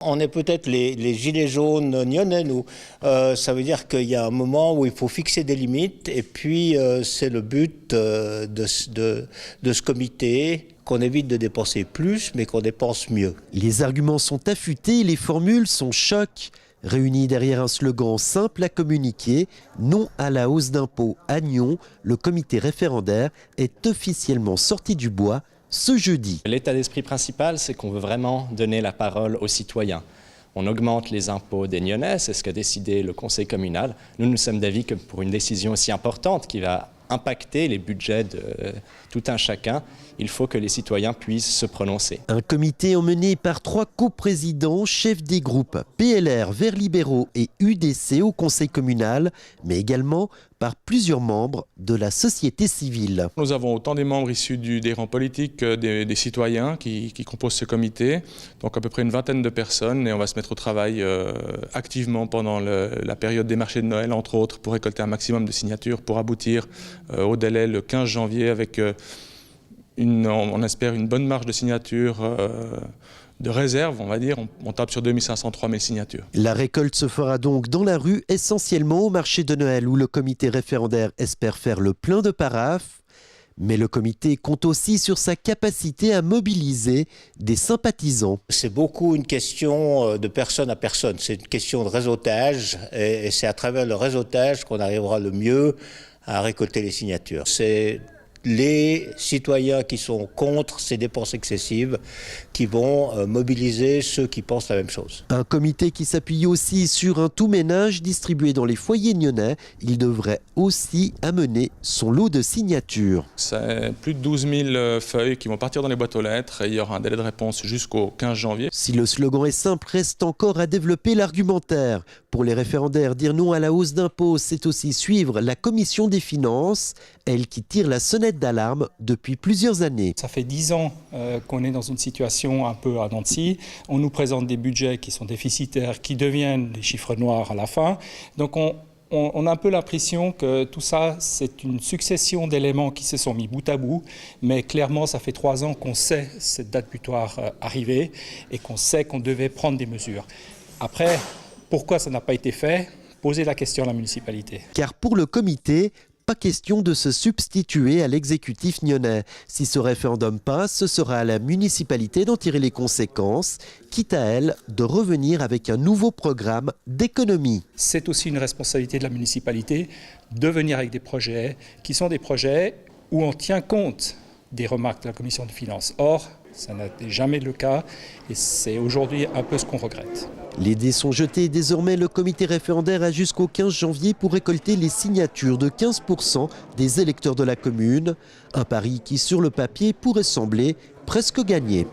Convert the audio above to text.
On est peut-être les gilets jaunes nyonnais, nous. Ça veut dire qu'il y a un moment où il faut fixer des limites et puis c'est le but de ce comité, qu'on évite de dépenser plus mais qu'on dépense mieux. Les arguments sont affûtés, les formules sont chocs. Réunis derrière un slogan simple à communiquer, non à la hausse d'impôts à Nyon, le comité référendaire est officiellement sorti du bois ce jeudi. L'état d'esprit principal, c'est qu'on veut vraiment donner la parole aux citoyens. On augmente les impôts des Nyonnais, c'est ce qu'a décidé le conseil communal. Nous sommes d'avis que pour une décision aussi importante qui va impacter les budgets de tout un chacun, il faut que les citoyens puissent se prononcer. Un comité emmené par 3 coprésidents, chefs des groupes PLR, Verts libéraux et UDC au conseil communal, mais également par plusieurs membres de la société civile. Nous avons autant des membres issus des rangs politiques que des citoyens qui composent ce comité, donc à peu près une vingtaine de personnes, et on va se mettre au travail activement pendant la période des marchés de Noël, entre autres, pour récolter un maximum de signatures, pour aboutir au délai le 15 janvier avec on espère une bonne marge de signatures de réserve, on va dire. On tape sur 2500, 3000 signatures. La récolte se fera donc dans la rue, essentiellement au marché de Noël où le comité référendaire espère faire le plein de paraphes. Mais le comité compte aussi sur sa capacité à mobiliser des sympathisants. C'est beaucoup une question de personne à personne, c'est une question de réseautage et c'est à travers le réseautage qu'on arrivera le mieux à récolter les signatures. C'est les citoyens qui sont contre ces dépenses excessives qui vont mobiliser ceux qui pensent la même chose. Un comité qui s'appuie aussi sur un tout-ménage distribué dans les foyers nyonnais. Il devrait aussi amener son lot de signatures. C'est plus de 12 000 feuilles qui vont partir dans les boîtes aux lettres et il y aura un délai de réponse jusqu'au 15 janvier. Si le slogan est simple, reste encore à développer l'argumentaire. Pour les référendaires, dire non à la hausse d'impôts, c'est aussi suivre la commission des finances, elle qui tire la sonnette d'alarme depuis plusieurs années. Ça fait 10 ans qu'on est dans une situation un peu à dents de scie. On nous présente des budgets qui sont déficitaires, qui deviennent des chiffres noirs à la fin. Donc on a un peu l'impression que tout ça, c'est une succession d'éléments qui se sont mis bout à bout. Mais clairement, ça fait 3 ans qu'on sait cette date butoir arriver et qu'on sait qu'on devait prendre des mesures. Après, pourquoi ça n'a pas été fait ? Poser la question à la municipalité. Car pour le comité, pas question de se substituer à l'exécutif nyonnais. Si ce référendum passe, ce sera à la municipalité d'en tirer les conséquences, quitte à elle de revenir avec un nouveau programme d'économie. C'est aussi une responsabilité de la municipalité de venir avec des projets qui sont des projets où on tient compte des remarques de la commission des finances. Or, ça n'a jamais le cas et c'est aujourd'hui un peu ce qu'on regrette. Les dés sont jetés. Désormais, le comité référendaire a jusqu'au 15 janvier pour récolter les signatures de 15% des électeurs de la commune. Un pari qui, sur le papier, pourrait sembler presque gagné.